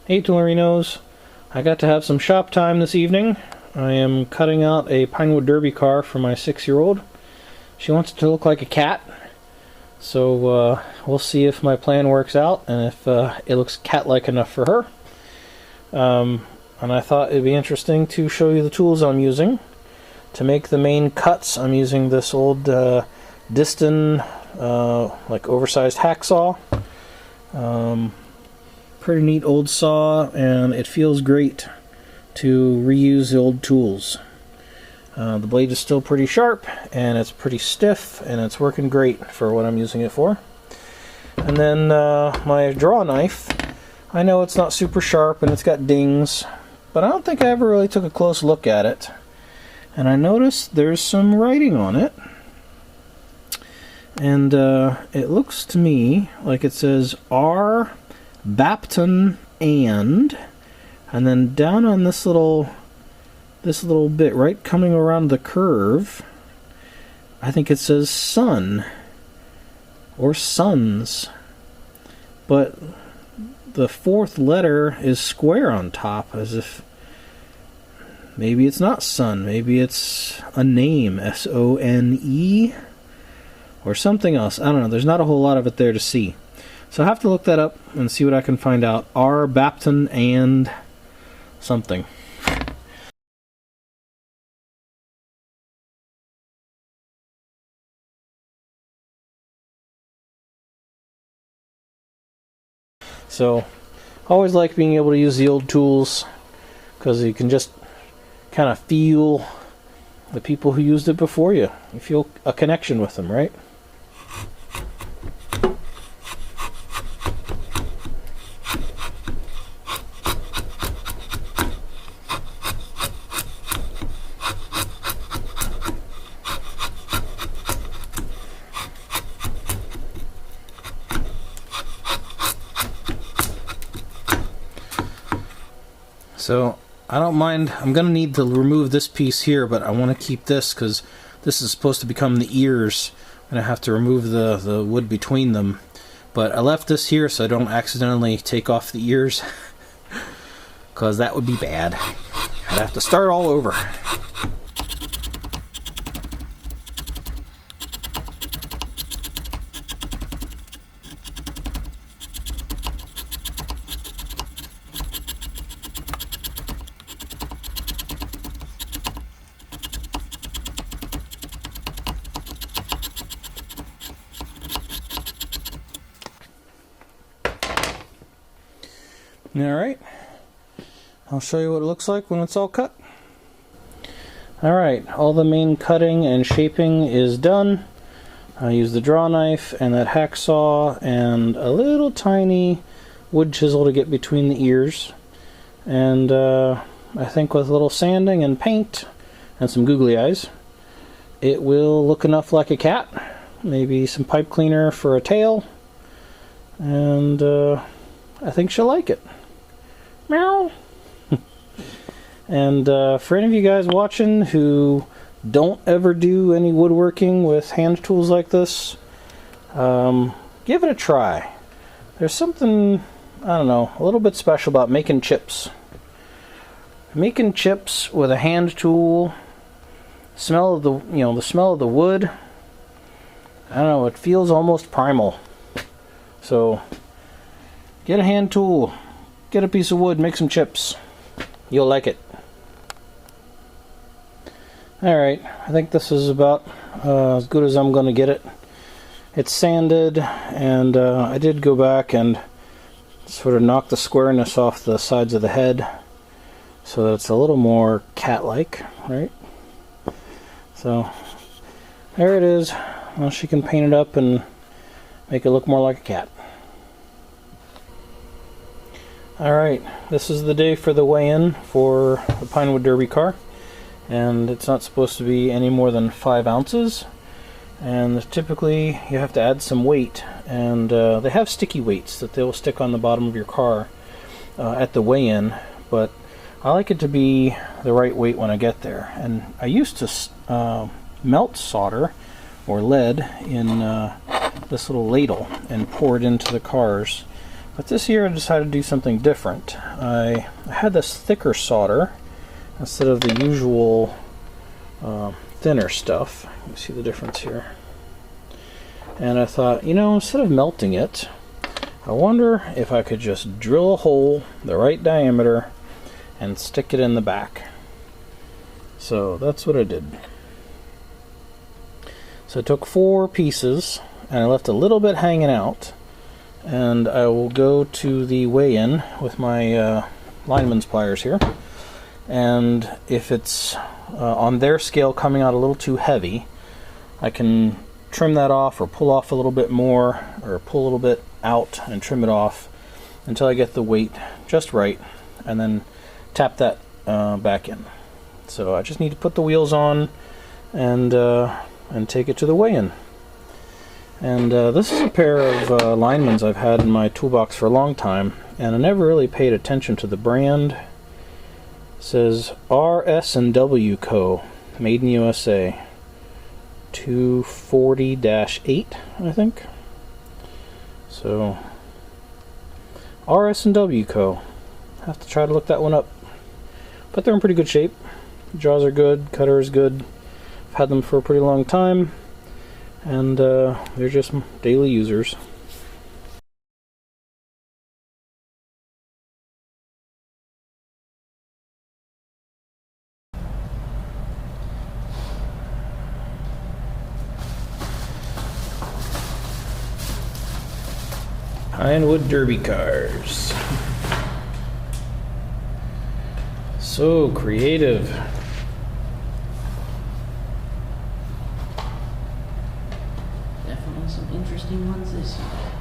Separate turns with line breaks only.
Hey Toolerinos, I got to have some shop time this evening. I am cutting out a Pinewood Derby car for my 6-year-old. She wants it to look like a cat, so we'll see if my plan works out and if it looks cat-like enough for her. And I thought it'd be interesting to show you the tools I'm using. To make the main cuts, I'm using this old Disston like oversized hacksaw. Pretty neat old saw, and it feels great to reuse the old tools. The blade is still pretty sharp, and it's pretty stiff, and it's working great for what I'm using it for. And then my draw knife, I know it's not super sharp and it's got dings, but I don't think I ever really took a close look at it. And I noticed there's some writing on it, and it looks to me like it says D.R.Barton and then down on this little bit right coming around the curve, I think it says sun or sons, but the fourth letter is square on top, as if maybe it's not sun, maybe it's a name, S-O-N-E or something else. I don't know, there's not a whole lot of it there to see. So I have to look that up and see what I can find out. D.R.Barton and something. So, I always like being able to use the old tools because you can just kind of feel the people who used it before you. You feel a connection with them, right? So I don't mind, I'm going to need to remove this piece here, but I want to keep this because this is supposed to become the ears. I'm going to have to remove the wood between them. But I left this here so I don't accidentally take off the ears, because that would be bad. I'd have to start all over. Alright, I'll show you what it looks like when it's all cut. Alright, all the main cutting and shaping is done. I used the draw knife and that hacksaw and a little tiny wood chisel to get between the ears. And I think with a little sanding and paint and some googly eyes, it will look enough like a cat. Maybe some pipe cleaner for a tail. And I think she'll like it. Meow. And for any of you guys watching who don't ever do any woodworking with hand tools like this, give it a try. There's something, I don't know, a little bit special about making chips. Making chips with a hand tool, smell of the smell of the wood. I don't know, it feels almost primal. So get a hand tool. Get a piece of wood, make some chips. You'll like it. Alright, I think this is about as good as I'm going to get it. It's sanded, and I did go back and sort of knock the squareness off the sides of the head so that it's a little more cat-like, right? So, there it is. Well, she can paint it up and make it look more like a cat. Alright, this is the day for the weigh-in for the Pinewood Derby car, and it's not supposed to be any more than 5 ounces, and typically you have to add some weight, and they have sticky weights that they will stick on the bottom of your car at the weigh-in, but I like it to be the right weight when I get there. And I used to melt solder or lead in this little ladle and pour it into the cars. But this year I decided to do something different. I had this thicker solder instead of the usual thinner stuff. You see the difference here. And I thought, you know, instead of melting it, I wonder if I could just drill a hole the right diameter and stick it in the back. So that's what I did. So I took 4 pieces and I left a little bit hanging out, and I will go to the weigh-in with my lineman's pliers here, and if it's on their scale coming out a little too heavy, I can trim that off or pull off a little bit more, or pull a little bit out and trim it off until I get the weight just right, and then tap that back in. So I just need to put the wheels on and take it to the weigh-in. And this is a pair of linemen's I've had in my toolbox for a long time, and I never really paid attention to the brand. It says R.S.&W. Co. Made in USA. 240-8, I think. So R.S.&W. Co. Have to try to look that one up. But they're in pretty good shape. Jaws are good, cutter is good. I've had them for a pretty long time, and they're just daily users. Pinewood Derby cars. So creative.
Definitely some interesting ones this year.